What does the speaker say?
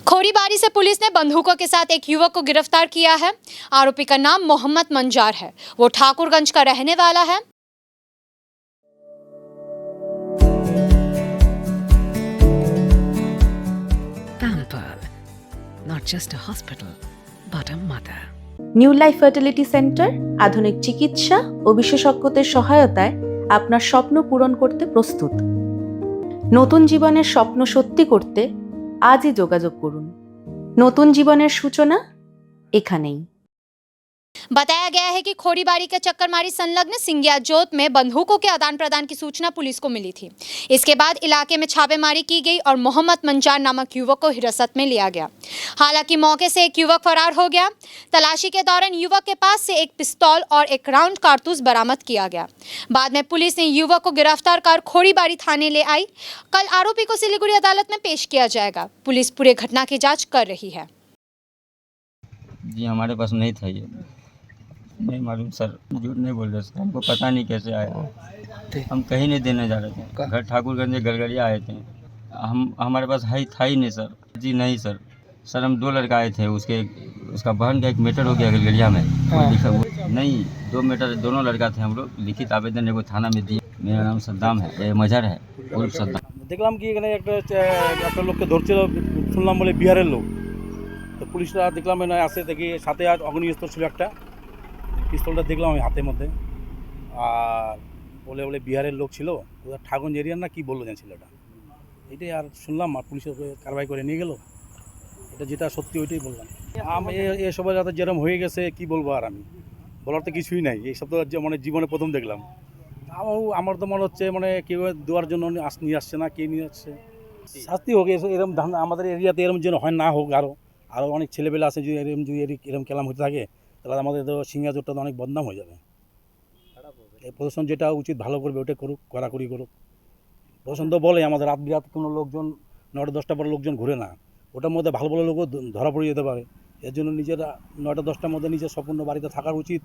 खोरीबारी से पुलिस ने बंदूकों के साथ एक युवक को गिरफ्तार किया है। आरोपी का नाम मोहम्मद मंजार है। वो ठाकुरगंज का रहने वाला है। Pampered, not just a hospital, but a mother. New life fertility centre আধুনিক চিকিৎসা ও বিশেষজ্ঞদের সহায়তায় আপনার স্বপ্ন পূরণ করতে প্রস্তুত। নতুন জীবনের স্বপ্ন সত্যি করতে আজই যোগাযোগ করুন। নতুন জীবনের সূচনা এখানেই। बताया गया है कि खोरीबारी के चक्करमारी संलग्न सिंगिया जोत में बंदूकों के आदान प्रदान की सूचना पुलिस को मिली थी। इसके बाद इलाके में छापेमारी की गई और मोहम्मद मंजार नामक युवक को हिरासत में लिया गया। हालांकि मौके से एक युवक फरार हो गया। तलाशी के दौरान युवक के पास से एक पिस्तौल और एक राउंड कारतूस बरामद किया गया। बाद में पुलिस ने युवक को गिरफ्तार कर खोरीबारी थाने ले आई। कल आरोपी को सिलीगुड़ी अदालत में पेश किया जाएगा। पुलिस पूरे घटना की जाँच कर रही है। जी हमारे पास नहीं था ये, नहीं मालूम सर, झूठ नहीं बोल रहे सर, हमको पता नहीं कैसे आया। हम कहीं नहीं देने जा रहे थे, घर ठाकुरगंज गलगलिया आए थे। हमारे पास था ही नहीं सर। जी नहीं सर, हम 2 लड़का आए थे, उसका बहन का 1 मीटर हो गया गलगलिया में। लिखा नहीं 2 मीटर दोनों लड़का थे। हम लोग लिखित आवेदन एगो थाना में दिए। मेरा नाम सद्दाम है, मजहर है, उर्फ सद्दाम। দেখলাম কি এখানে একটা লোককে ধরছিল, শুনলাম বলে বিহারের লোক। তো পুলিশরা দেখলাম না আসে, দেখি সাথে আর অগ্নিস্ত্র ছিল একটা, পিস্তলটা দেখলাম আমি হাতের মধ্যে। আর বলে বিহারের লোক ছিল, ওদের ঠাকুরগঞ্জ এরিয়ার না কি বললো যেন ছেলেটা, এটাই আর শুনলাম। আর পুলিশের কারবাই করে নিয়ে গেল। এটা যেটা সত্যি ওইটাই বললাম। আমি এসবের যাতে যেরকম হয়ে গেছে কি বলবো, আর আমি বলার তো কিছুই নাই। এইসব তো মানে জীবনে প্রথম দেখলাম। আমার তো মনে হচ্ছে মানে কেউ দেওয়ার জন্য নিয়ে আসছে না, কে নিয়ে আসছে। শাস্তি হোক, এরকম আমাদের এরিয়াতে এরকম যেন হয় না হোক। আরও অনেক ছেলেপেলে আছে, যদি এরকম কেলাম হতে থাকে তাহলে আমাদের তো সিঙ্গা জোটটা তো অনেক বদনাম হয়ে যাবে। এই প্রশাসন যেটা উচিত ভালো করবে ওটা করুক, কড়াকড়ি করুক। প্রশাসন তো বলে আমাদের রাত বিরাত কোনো লোকজন 9টা-10টা পরে লোকজন ঘুরে না, ওটার মধ্যে ভালো ভালো লোকও ধরা পড়ে যেতে পারে। এর জন্য নিজের 9টা-10টার মধ্যে নিজের সম্পূর্ণ বাড়িতে থাকার উচিত।